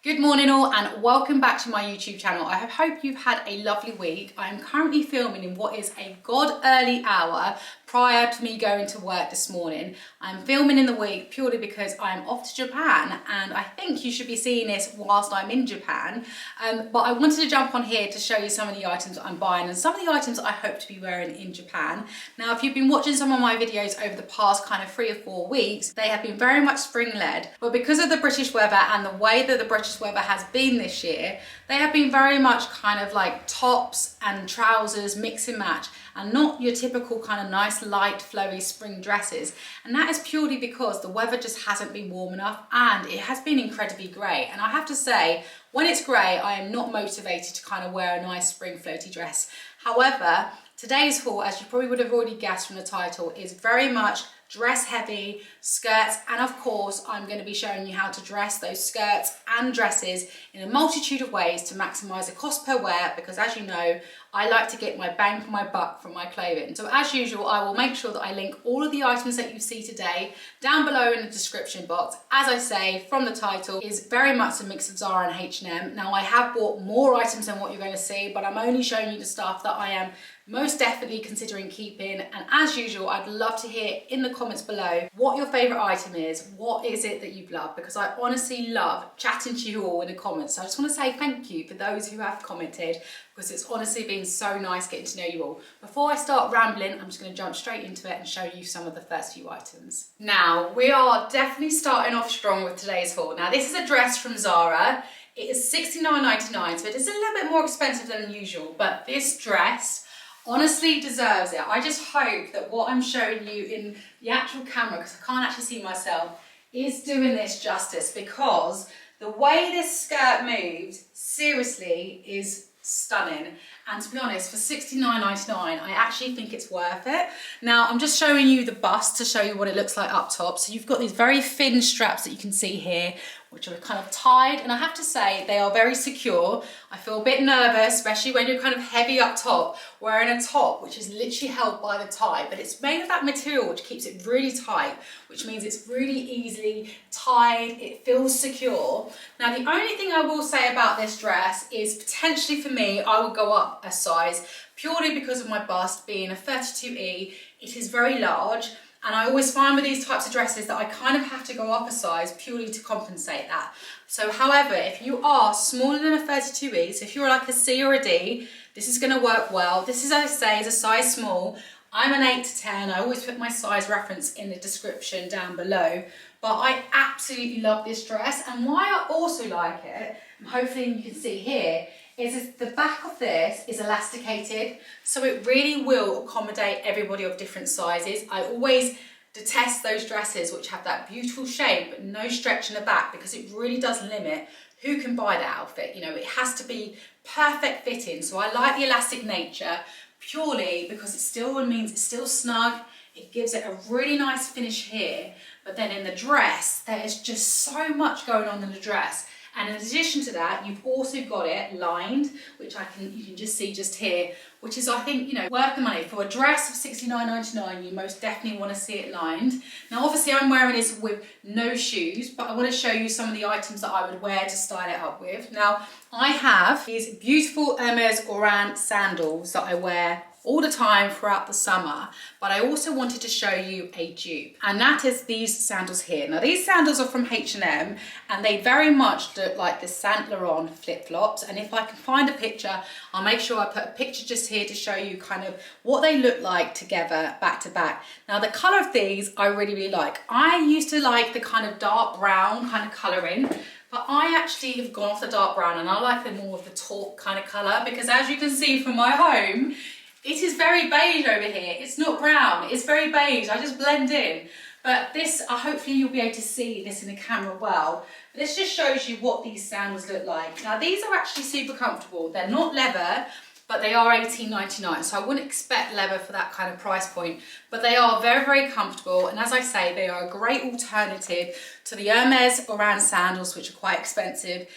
Good morning all and welcome back to my YouTube channel. I hope you've had a lovely week. I am currently filming in what is a god early hour prior to me going to work this morning. I'm filming in the week purely because I'm off to Japan and I think you should be seeing this whilst I'm in Japan. But I wanted to jump on here to show you some of the items that I'm buying and some of the items I hope to be wearing in Japan. Now, if you've been watching some of my videos over the past kind of 3 or 4 weeks, they have been very much spring led, but because of the British weather and the way that the British weather has been this year, they have been very much kind of like tops and trousers mix and match and not your typical kind of nice light flowy spring dresses. And that is purely because the weather just hasn't been warm enough and it has been incredibly grey. And I have to say, when it's grey, I am not motivated to kind of wear a nice spring floaty dress. However, today's haul, as you probably would have already guessed from the title, is very much dress heavy, skirts, and of course I'm going to be showing you how to dress those skirts and dresses in a multitude of ways to maximise the cost per wear, because as you know, I like to get my bang for my buck from my clothing. So as usual, I will make sure that I link all of the items that you see today down below in the description box. As I say from the title, is very much a mix of ZARA and H&M. Now I have bought more items than what you're going to see, but I'm only showing you the stuff that I am most definitely considering keeping. And as usual, I'd love to hear in the comments below what your favourite item is. What is it that you've loved? Because I honestly love chatting to you all in the comments. So I just want to say thank you for those who have commented, because it's honestly been so nice getting to know you all. Before I start rambling, I'm just going to jump straight into it and show you some of the first few items. Now, we are definitely starting off strong with today's haul. Now, this is a dress from ZARA. It is $69.99, so it is a little bit more expensive than usual, but this dress honestly deserves it. I just hope that what I'm showing you in the actual camera, because I can't actually see myself, is doing this justice, because the way this skirt moves, seriously, is stunning. And to be honest, for $69.99, I actually think it's worth it. Now, I'm just showing you the bust to show you what it looks like up top. So you've got these very thin straps that you can see here, which are kind of tied, and I have to say they are very secure. I feel a bit nervous, especially when you're kind of heavy up top, wearing a top which is literally held by the tie, but it's made of that material which keeps it really tight, which means it's really easily tied, it feels secure. Now, the only thing I will say about this dress is potentially for me, I will go up a size purely because of my bust being a 32E. It is very large. And I always find with these types of dresses that I kind of have to go up a size purely to compensate that. So however, if you are smaller than a 32E, so if you're like a C or a D, this is going to work well. This is, as I say, is a size small. I'm an 8 to 10. I always put my size reference in the description down below. But I absolutely love this dress. And why I also like it, and hopefully you can see here, is the back of this is elasticated, so it really will accommodate everybody of different sizes. I always detest those dresses which have that beautiful shape but no stretch in the back, because it really does limit who can buy that outfit. You know, it has to be perfect fitting. So I like the elastic nature purely because it still means it's still snug. It gives it a really nice finish here, but then in the dress there is just so much going on in the dress. And in addition to that, you've also got it lined, which you can just see just here, which is, I think, you know, worth the money. For a dress of $69.99, you most definitely want to see it lined. Now, obviously, I'm wearing this with no shoes, but I want to show you some of the items that I would wear to style it up with. Now, I have these beautiful Hermes Oran sandals that I wear all the time throughout the summer, but I also wanted to show you a dupe, and that is these sandals here. Now, these sandals are from H&M and they very much look like the Saint Laurent flip-flops, and if I can find a picture, I'll make sure I put a picture just here to show you kind of what they look like together back to back. Now, the colour of these I really like. I used to like the kind of dark brown kind of colouring, but I actually have gone off the dark brown and I like the more of the taupe kind of colour, because as you can see from my home, it is very beige over here. It's not brown, it's very beige. I just blend in. But this, hopefully you'll be able to see this in the camera well. But this just shows you what these sandals look like. Now, these are actually super comfortable. They're not leather, but they are $18.99. So I wouldn't expect leather for that kind of price point. But they are very comfortable. And as I say, they are a great alternative to the Hermes Oran sandals, which are quite expensive.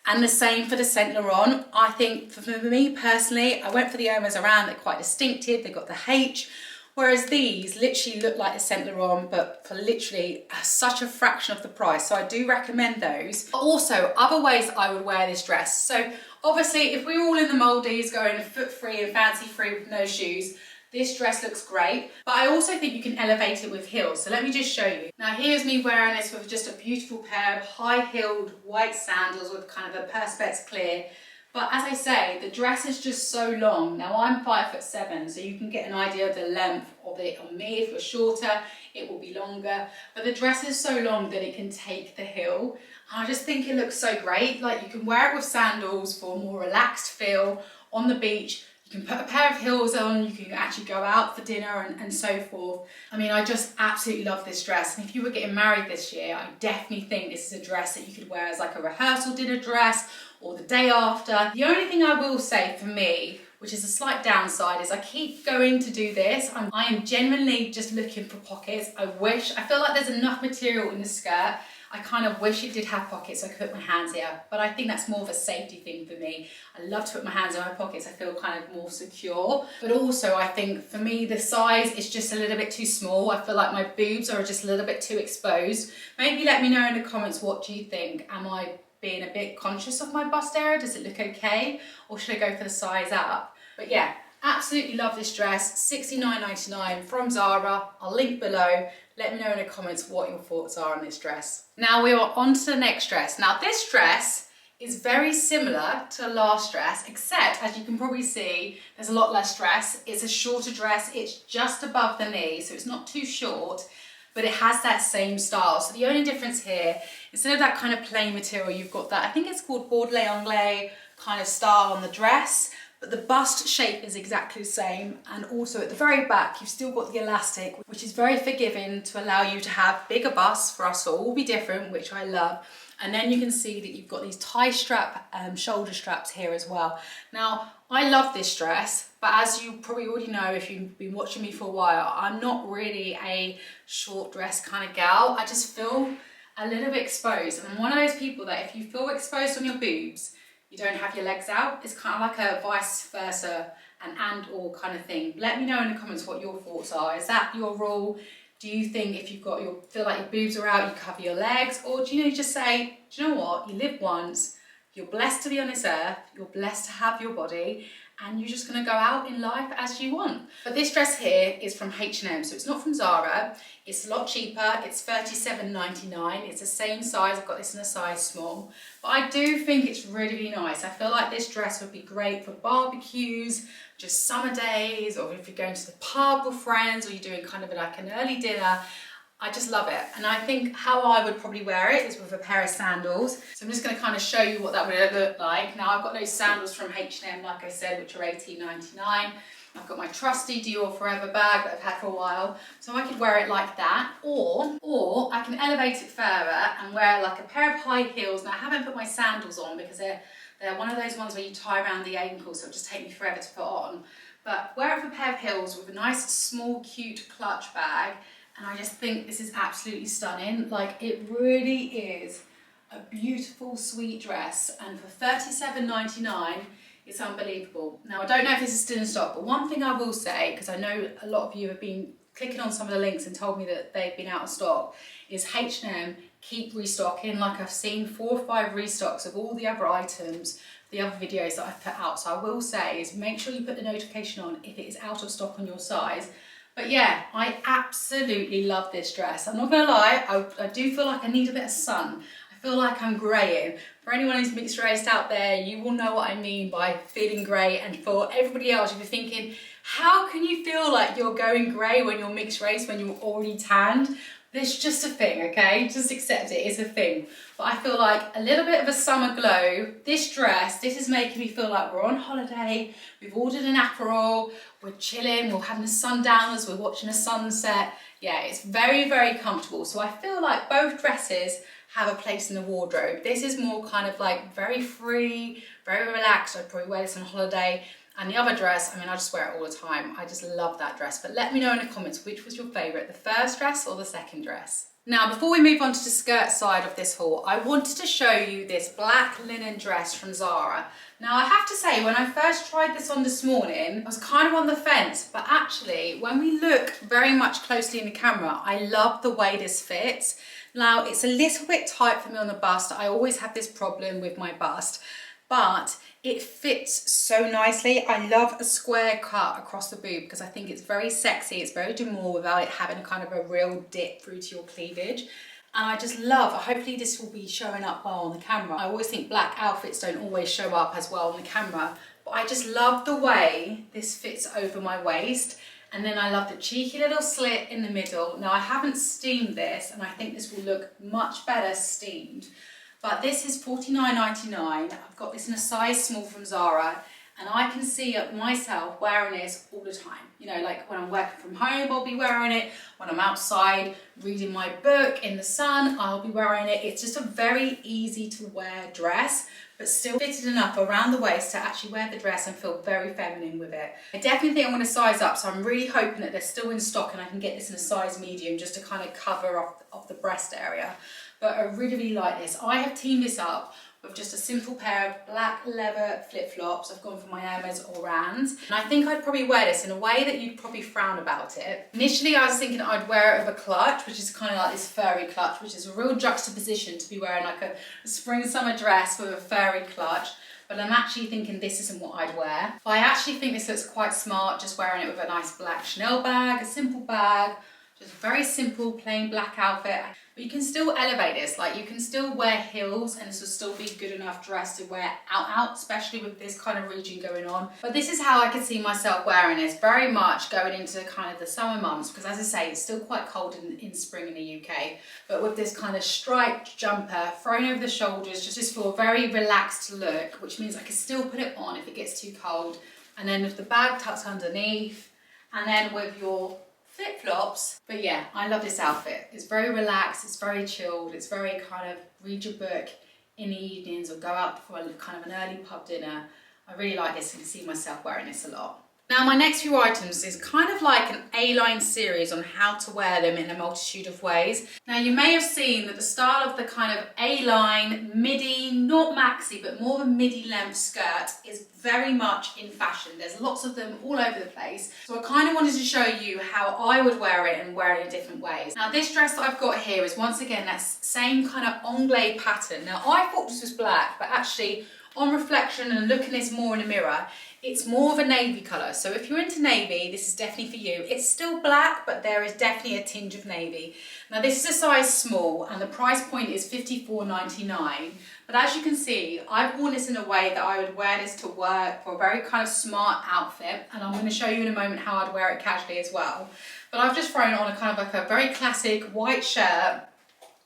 And the same for the Saint Laurent. I think for me personally, I went for the Hermes Oran. They're quite distinctive. They've got the H, Whereas these literally look like the Saint Laurent, but for literally such a fraction of the price. So I do recommend those. Also, other ways I would wear this dress. So obviously, if we were all in the Maldives going foot free and fancy free with no shoes, this dress looks great, but I also think you can elevate it with heels. So let me just show you. Now here's me wearing this with just a beautiful pair of high-heeled white sandals with kind of a perspex clear. But as I say, the dress is just so long. Now I'm 5'7", so you can get an idea of the length of it on me. If you're shorter, it will be longer. But the dress is so long that it can take the hill. And I just think it looks so great. Like, you can wear it with sandals for a more relaxed feel on the beach. You can put a pair of heels on, you can actually go out for dinner and so forth. I mean, I just absolutely love this dress. And if you were getting married this year, I definitely think this is a dress that you could wear as like a rehearsal dinner dress or the day after. The only thing I will say for me, which is a slight downside, is I keep going to do this. I am genuinely just looking for pockets. I feel like there's enough material in the skirt. I kind of wish it did have pockets so I could put my hands here, but I think that's more of a safety thing for me. I love to put my hands in my pockets. I feel kind of more secure. But also I think for me, the size is just a little bit too small. I feel like my boobs are just a little bit too exposed. Maybe let me know in the comments, what do you think? Am I being a bit conscious of my bust area? Does it look okay? Or should I go for the size up? But yeah, absolutely love this dress. $69.99 from Zara. I'll link below. Let me know in the comments what your thoughts are on this dress. Now we are on to the next dress. Now this dress is very similar to the last dress, except as you can probably see, there's a lot less dress. It's a shorter dress. It's just above the knee, so it's not too short, but it has that same style. So the only difference here, instead of that kind of plain material, you've got that, I think it's called bordelais anglais kind of style on the dress, but the bust shape is exactly the same. And also at the very back, you've still got the elastic, which is very forgiving to allow you to have bigger busts for us to all be different, which I love. And then you can see that you've got these tie strap shoulder straps here as well. Now, I love this dress, but as you probably already know, if you've been watching me for a while, I'm not really a short dress kind of gal. I just feel a little bit exposed. And I'm one of those people that if you feel exposed on your boobs, you don't have your legs out. It's kind of like a vice versa and or kind of thing. Let me know in the comments what your thoughts are. Is that your rule? Do you think if you've got feel like your boobs are out, you cover your legs? Or do you just say, do you know what? You live once, you're blessed to be on this earth, you're blessed to have your body, and you're just gonna go out in life as you want. But this dress here is from H&M, so it's not from Zara. It's a lot cheaper, it's $37.99. It's the same size, I've got this in a size small. But I do think it's really, really nice. I feel like this dress would be great for barbecues, just summer days, or if you're going to the pub with friends, or you're doing kind of like an early dinner. I just love it. And I think how I would probably wear it is with a pair of sandals. So I'm just gonna kind of show you what that would look like. Now I've got those sandals from H&M, like I said, which are $18.99. I've got my trusty Dior Forever bag that I've had for a while. So I could wear it like that, or I can elevate it further and wear like a pair of high heels. Now I haven't put my sandals on because they're one of those ones where you tie around the ankle, so it'll just take me forever to put on. But wear it with a pair of heels with a nice, small, cute clutch bag. And I just think this is absolutely stunning. Like, it really is a beautiful, sweet dress. And for $37.99, it's unbelievable. Now, I don't know if this is still in stock, but one thing I will say, because I know a lot of you have been clicking on some of the links and told me that they've been out of stock, is H&M keep restocking. Like, I've seen 4 or 5 restocks of all the other items, the other videos that I've put out. So I will say is make sure you put the notification on if it is out of stock on your size. But yeah, I absolutely love this dress. I'm not gonna lie, I do feel like I need a bit of sun. I feel like I'm greying. For anyone who's mixed raced out there, you will know what I mean by feeling grey. And for everybody else, you'll be thinking, how can you feel like you're going grey when you're mixed race, when you're already tanned? It's just a thing, okay? Just accept it, it's a thing. But I feel like a little bit of a summer glow. This dress, this is making me feel like we're on holiday, we've ordered an Aperol, we're chilling, we're having a sundowners, we're watching a sunset. Yeah, it's very, very comfortable. So I feel like both dresses have a place in the wardrobe. This is more kind of like very free, very relaxed. I'd probably wear this on holiday. And the other dress, I mean, I just wear it all the time. I just love that dress. But let me know in the comments which was your favourite, the first dress or the second dress. Now, before we move on to the skirt side of this haul, I wanted to show you this black linen dress from ZARA. Now, I have to say, when I first tried this on this morning, I was kind of on the fence, but actually, when we look very much closely in the camera, I love the way this fits. Now, it's a little bit tight for me on the bust. I always have this problem with my bust, but it fits so nicely. I love a square cut across the boob because I think it's very sexy, it's very demure without it having kind of a real dip through to your cleavage. And I just love, hopefully this will be showing up well on the camera. I always think black outfits don't always show up as well on the camera, but I just love the way this fits over my waist. And then I love the cheeky little slit in the middle. Now, I haven't steamed this, and I think this will look much better steamed. But this is $49.99. I've got this in a size small from ZARA, and I can see myself wearing this all the time. You know, like when I'm working from home, I'll be wearing it. When I'm outside reading my book in the sun, I'll be wearing it. It's just a very easy to wear dress, but still fitted enough around the waist to actually wear the dress and feel very feminine with it. I definitely think I'm going to size up, so I'm really hoping that they're still in stock and I can get this in a size medium just to kind of cover off the breast area. But I really like this. I have teamed this up with just a simple pair of black leather flip-flops. I've gone for my Hermes Orans. And I think I'd probably wear this in a way that you'd probably frown about it. Initially, I was thinking I'd wear it with a clutch, which is kind of like this furry clutch, which is a real juxtaposition to be wearing like a spring-summer dress with a furry clutch. But I'm actually thinking this isn't what I'd wear. But I actually think this looks quite smart, just wearing it with a nice black Chanel bag, a simple bag, just a very simple, plain black outfit. But you can still elevate this, like you can still wear heels and this will still be good enough dress to wear out, especially with this kind of region going on. But this is how I could see myself wearing this, very much going into kind of the summer months, because as I say, it's still quite cold in spring in the UK. But with this kind of striped jumper thrown over the shoulders, just for a very relaxed look, which means I can still put it on if it gets too cold. And then with the bag tucked underneath, and then with your flip-flops. But yeah, I love this outfit. It's very relaxed, it's very chilled, it's very kind of read your book in the evenings or go out for a kind of an early pub dinner. I really like this and can see myself wearing this a lot. Now, my next few items is kind of like an A-line series on how to wear them in a multitude of ways. Now, you may have seen that the style of the kind of A-line, midi, not maxi, but more of a midi length skirt is very much in fashion. There's lots of them all over the place. So I kind of wanted to show you how I would wear it and wear it in different ways. Now, this dress that I've got here is once again that same kind of onglet pattern. Now, I thought this was black, but actually on reflection and looking at this more in the mirror, it's more of a navy colour. So if you're into navy, this is definitely for you. It's still black, but there is definitely a tinge of navy. Now this is a size small and the price point is $54.99. But as you can see, I've worn this in a way that I would wear this to work for a very kind of smart outfit. And I'm going to show you in a moment how I'd wear it casually as well. But I've just thrown on a kind of like a very classic white shirt,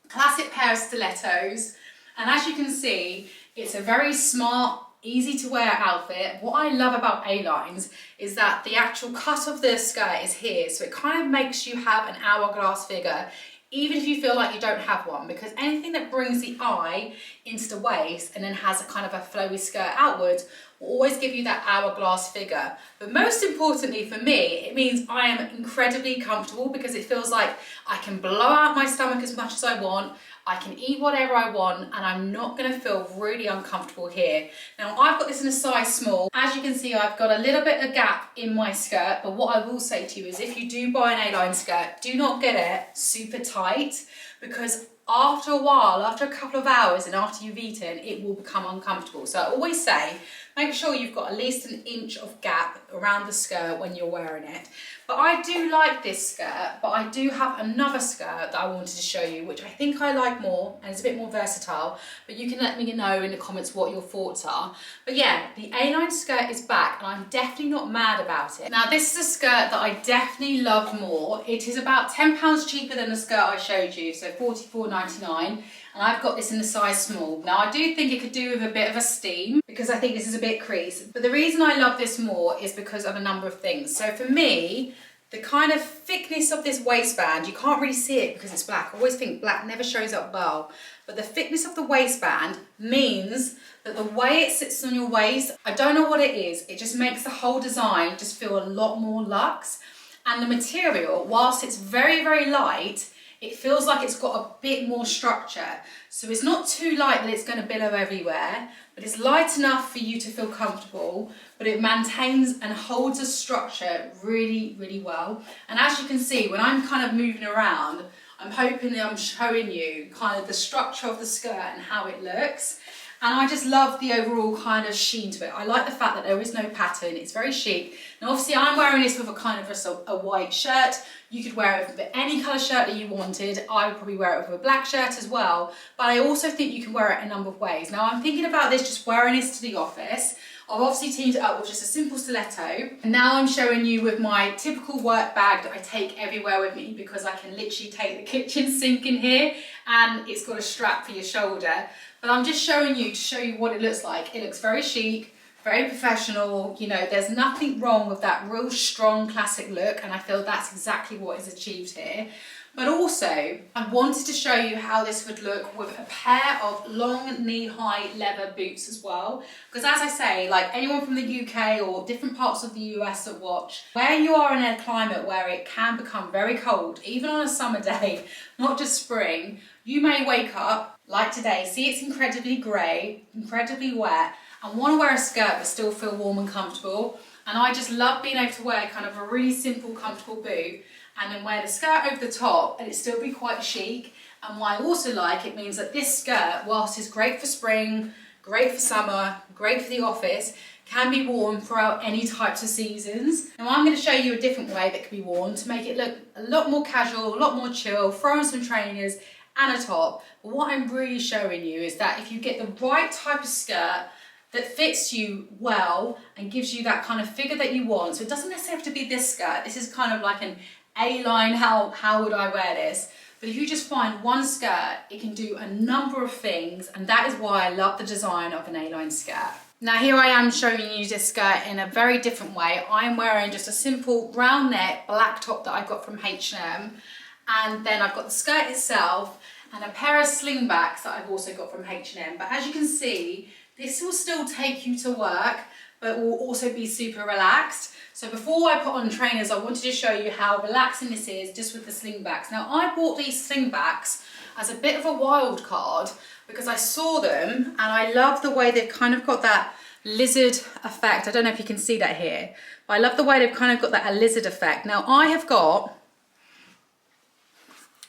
classic pair of stilettos. And as you can see, it's a very smart, easy to wear outfit. What I love about A-lines is that the actual cut of the skirt is here, so it kind of makes you have an hourglass figure, even if you feel like you don't have one, because anything that brings the eye into the waist and then has a kind of a flowy skirt outwards will always give you that hourglass figure. But most importantly for me, it means I am incredibly comfortable because it feels like I can blow out my stomach as much as I want, I can eat whatever I want, and I'm not going to feel really uncomfortable here. Now, I've got this in a size small. As you can see, I've got a little bit of gap in my skirt, but what I will say to you is if you do buy an A-line skirt, do not get it super tight, because after a while, after a couple of hours and after you've eaten, it will become uncomfortable. So I always say, make sure you've got at least an inch of gap around the skirt when you're wearing it. But I do like this skirt, but I do have another skirt that I wanted to show you, which I think I like more, and it's a bit more versatile, but you can let me know in the comments what your thoughts are. But yeah, the A-line skirt is back, and I'm definitely not mad about it. Now, this is a skirt that I definitely love more. It is about £10 cheaper than the skirt I showed you, so $44.99. And I've got this in the size small. Now, I do think it could do with a bit of a steam because I think this is a bit creased. But the reason I love this more is because of a number of things. So for me, the kind of thickness of this waistband, you can't really see it because it's black. I always think black never shows up well. But the thickness of the waistband means that the way it sits on your waist, I don't know what it is. It just makes the whole design just feel a lot more luxe. And the material, whilst it's very, very light, it feels like it's got a bit more structure. So it's not too light that it's going to billow everywhere, but it's light enough for you to feel comfortable, but it maintains and holds a structure really, really well. And as you can see, when I'm kind of moving around, I'm hoping that I'm showing you kind of the structure of the skirt and how it looks. And I just love the overall kind of sheen to it. I like the fact that there is no pattern. It's very chic. Now obviously I'm wearing this with a kind of a white shirt. You could wear it with any colour shirt that you wanted. I would probably wear it with a black shirt as well. But I also think you can wear it a number of ways. Now I'm thinking about this, just wearing this to the office. I've obviously teamed it up with just a simple stiletto. And now I'm showing you with my typical work bag that I take everywhere with me, because I can literally take the kitchen sink in here and it's got a strap for your shoulder. But I'm just showing you to show you what it looks like. It looks very chic, very professional. You know, there's nothing wrong with that real strong classic look, and I feel that's exactly what is achieved here. But also, I wanted to show you how this would look with a pair of long knee-high leather boots as well. Because as I say, like anyone from the UK or different parts of the US that watch, where you are in a climate where it can become very cold, even on a summer day, not just spring, you may wake up, like today, see it's incredibly grey, incredibly wet, and want to wear a skirt but still feel warm and comfortable. And I just love being able to wear kind of a really simple, comfortable boot, and then wear the skirt over the top and it still be quite chic. And what I also like, it means that this skirt, whilst it's great for spring, great for summer, great for the office, can be worn throughout any types of seasons. Now I'm going to show you a different way that can be worn to make it look a lot more casual, a lot more chill, throw on some trainers and a top. But what I'm really showing you is that if you get the right type of skirt that fits you well and gives you that kind of figure that you want, so it doesn't necessarily have to be this skirt, this is kind of like an A-line, how would I wear this? But if you just find one skirt, it can do a number of things, and that is why I love the design of an A-line skirt. Now here I am showing you this skirt in a very different way. I'm wearing just a simple round neck black top that I got from H&M, and then I've got the skirt itself and a pair of Slingbacks that I've also got from H&M. But as you can see, this will still take you to work, but will also be super relaxed. So before I put on trainers, I wanted to show you how relaxing this is just with the Slingbacks. Now I bought these Slingbacks as a bit of a wild card because I saw them and I love the way they've kind of got that lizard effect. I don't know if you can see that here, but I love the way they've kind of got that lizard effect. Now I have got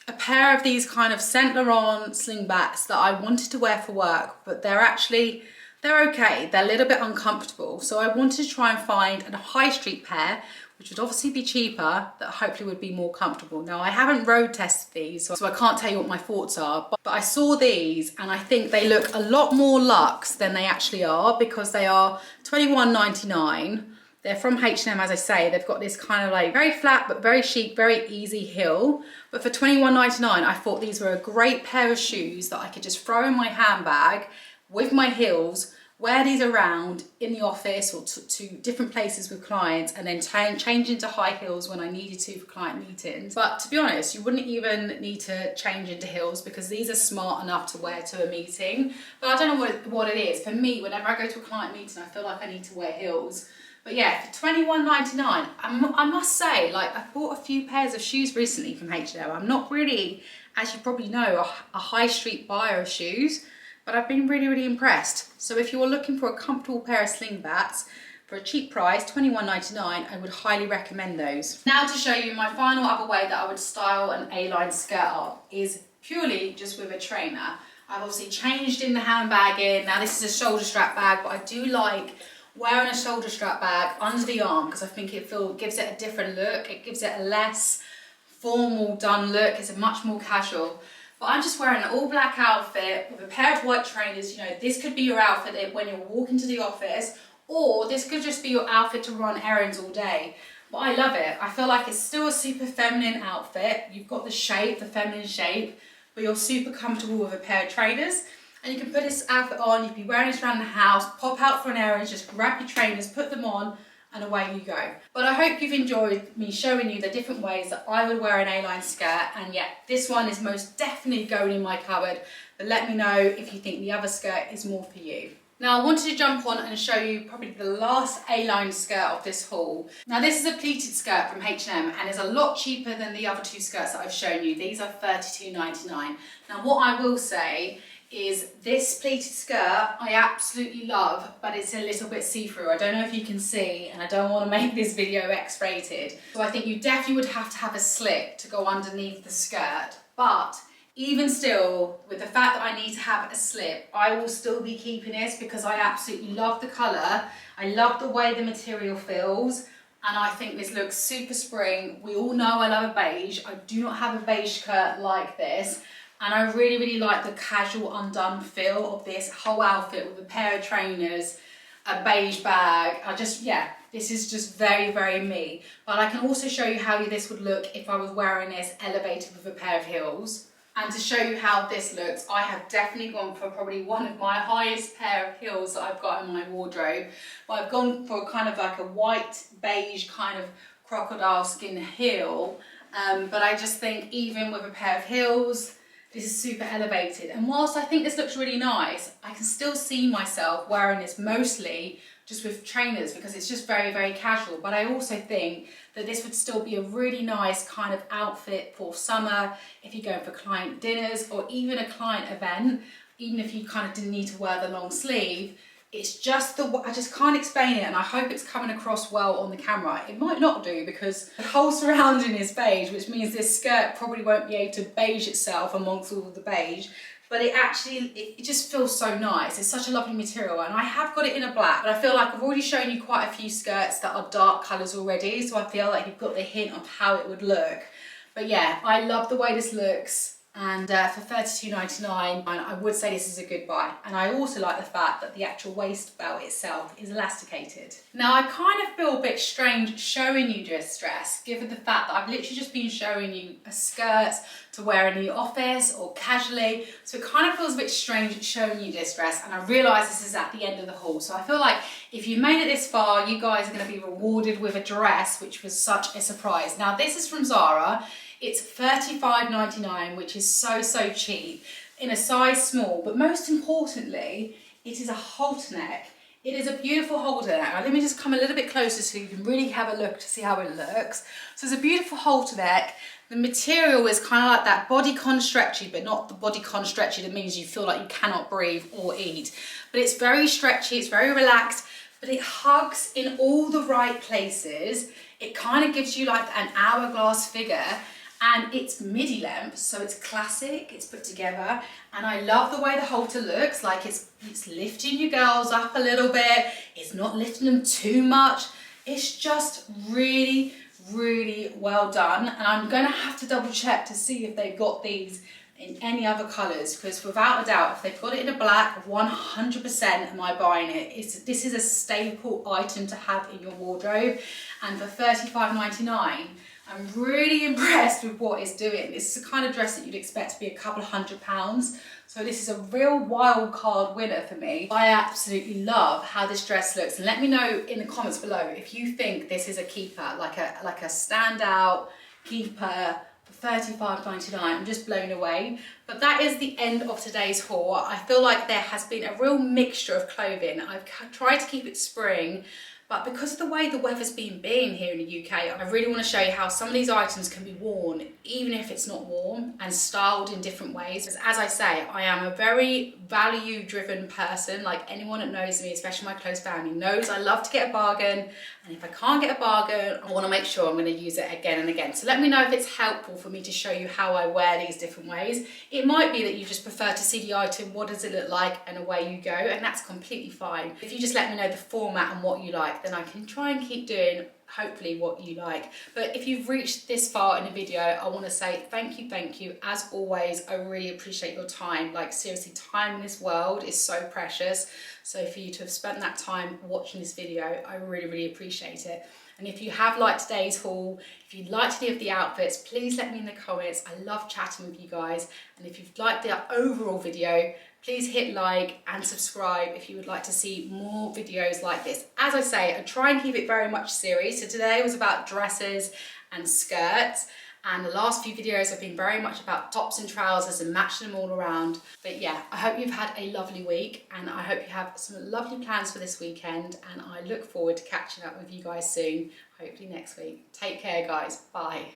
a pair of these kind of Saint Laurent Slingbacks that I wanted to wear for work, but they're okay. They're a little bit uncomfortable. So I wanted to try and find a high street pair, which would obviously be cheaper, that hopefully would be more comfortable. Now I haven't road tested these, so I can't tell you what my thoughts are, but I saw these and I think they look a lot more luxe than they actually are, because they are $21.99. They're from H&M, as I say. They've got this kind of like very flat but very chic, very easy heel. But for $21.99, I thought these were a great pair of shoes that I could just throw in my handbag with my heels, wear these around in the office or to different places with clients, and then change into high heels when I needed to for client meetings. But to be honest, you wouldn't even need to change into heels because these are smart enough to wear to a meeting. But I don't know what it is. For me, whenever I go to a client meeting, I feel like I need to wear heels. But yeah, for $21.99, I must say, like, I've bought a few pairs of shoes recently from H&M. I'm not really, as you probably know, a high street buyer of shoes, but I've been really, really impressed. So if you're looking for a comfortable pair of Slingbacks for a cheap price, $21.99, I would highly recommend those. Now to show you my final other way that I would style an A-line skirt up is purely just with a trainer. I've obviously changed in the handbag in. Now this is a shoulder strap bag, but I do like wearing a shoulder strap bag under the arm because I think it gives it a different look. It gives it a less formal done look. It's a much more casual. But I'm just wearing an all black outfit with a pair of white trainers. You know, this could be your outfit when you're walking to the office, or this could just be your outfit to run errands all day. But I love it. I feel like it's still a super feminine outfit. You've got the shape, the feminine shape, but you're super comfortable with a pair of trainers. And you can put this outfit on, you can be wearing this around the house, pop out for an errand, just grab your trainers, put them on, and away you go. But I hope you've enjoyed me showing you the different ways that I would wear an A-line skirt. And yeah, this one is most definitely going in my cupboard. But let me know if you think the other skirt is more for you. Now I wanted to jump on and show you probably the last A-line skirt of this haul. Now this is a pleated skirt from H&M and is a lot cheaper than the other two skirts that I've shown you. These are £32.99. Now what I will say is this pleated skirt I absolutely love, but it's a little bit see-through. I don't know if you can see, and I don't want to make this video X-rated. So I think you definitely would have to have a slip to go underneath the skirt, but even still, with the fact that I need to have a slip, I will still be keeping this because I absolutely love the colour. I love the way the material feels, and I think this looks super spring. We all know I love a beige. I do not have a beige skirt like this, and I really, really like the casual undone feel of this whole outfit with a pair of trainers, a beige bag. This is just very, very me. But I can also show you how this would look if I was wearing this elevated with a pair of heels. And to show you how this looks, I have definitely gone for probably one of my highest pair of heels that I've got in my wardrobe. But I've gone for kind of like a white beige kind of crocodile skin heel. But I just think even with a pair of heels, this is super elevated. And whilst I think this looks really nice, I can still see myself wearing this mostly just with trainers because it's just very, very casual. But I also think that this would still be a really nice kind of outfit for summer if you're going for client dinners or even a client event, even if you kind of didn't need to wear the long sleeve. It's just I just can't explain it, and I hope it's coming across well on the camera. It might not do because the whole surrounding is beige, which means this skirt probably won't be able to beige itself amongst all of the beige. But it just feels so nice. It's such a lovely material, and I have got it in a black, but I feel like I've already shown you quite a few skirts that are dark colours already, so I feel like you've got the hint of how it would look. But yeah, I love the way this looks, and for £32.99, I would say this is a good buy. And I also like the fact that the actual waist belt itself is elasticated. Now I kind of feel a bit strange showing you this dress, given the fact that I've literally just been showing you a skirt to wear in the office or casually. So it kind of feels a bit strange showing you this dress, and I realise this is at the end of the haul. So I feel like if you made it this far, you guys are going to be rewarded with a dress, which was such a surprise. Now this is from ZARA. It's £35.99, which is so, so cheap, in a size small, but most importantly, it is a halterneck. It is a beautiful halterneck. Now, let me just come a little bit closer so you can really have a look to see how it looks. So it's a beautiful halterneck. The material is kind of like that bodycon stretchy, but not the bodycon stretchy that means you feel like you cannot breathe or eat. But it's very stretchy, it's very relaxed, but it hugs in all the right places. It kind of gives you like an hourglass figure. And it's midi length, so it's classic, it's put together, and I love the way the halter looks, like it's lifting your girls up a little bit, it's not lifting them too much, it's just really, really well done. And I'm gonna have to double check to see if they've got these in any other colours, because without a doubt, if they've got it in a black, 100% am I buying it. This is a staple item to have in your wardrobe, and for £35.99, I'm really impressed with what it's doing. This is the kind of dress that you'd expect to be a couple of £100. So this is a real wild card winner for me. I absolutely love how this dress looks. And let me know in the comments below if you think this is a keeper, like a standout keeper for £35.99. I'm just blown away. But that is the end of today's haul. I feel like there has been a real mixture of clothing. I've tried to keep it spring, but because of the way the weather's been being here in the UK, I really want to show you how some of these items can be worn even if it's not warm, and styled in different ways. As I say, I am a very value-driven person. Like anyone that knows me, especially my close family, knows I love to get a bargain, and if I can't get a bargain, I want to make sure I'm going to use it again and again. So let me know if it's helpful for me to show you how I wear these different ways. It might be that you just prefer to see the item, what does it look like, and away you go, and that's completely fine. If you just let me know the format and what you like, then I can try and keep doing hopefully what you like. But if you've reached this far in the video, I want to say thank you. As always, I really appreciate your time. Like seriously, time in this world is so precious. So for you to have spent that time watching this video, I really appreciate it. And if you have liked today's haul, if you liked any of the outfits, please let me in the comments. I love chatting with you guys. And if you've liked the overall video, please hit like and subscribe if you would like to see more videos like this. As I say, I try and keep it very much serious. So today was about dresses and skirts. and the last few videos have been very much about tops and trousers and matching them all around. But yeah, I hope you've had a lovely week, and I hope you have some lovely plans for this weekend, and I look forward to catching up with you guys soon, hopefully next week. Take care, guys. Bye.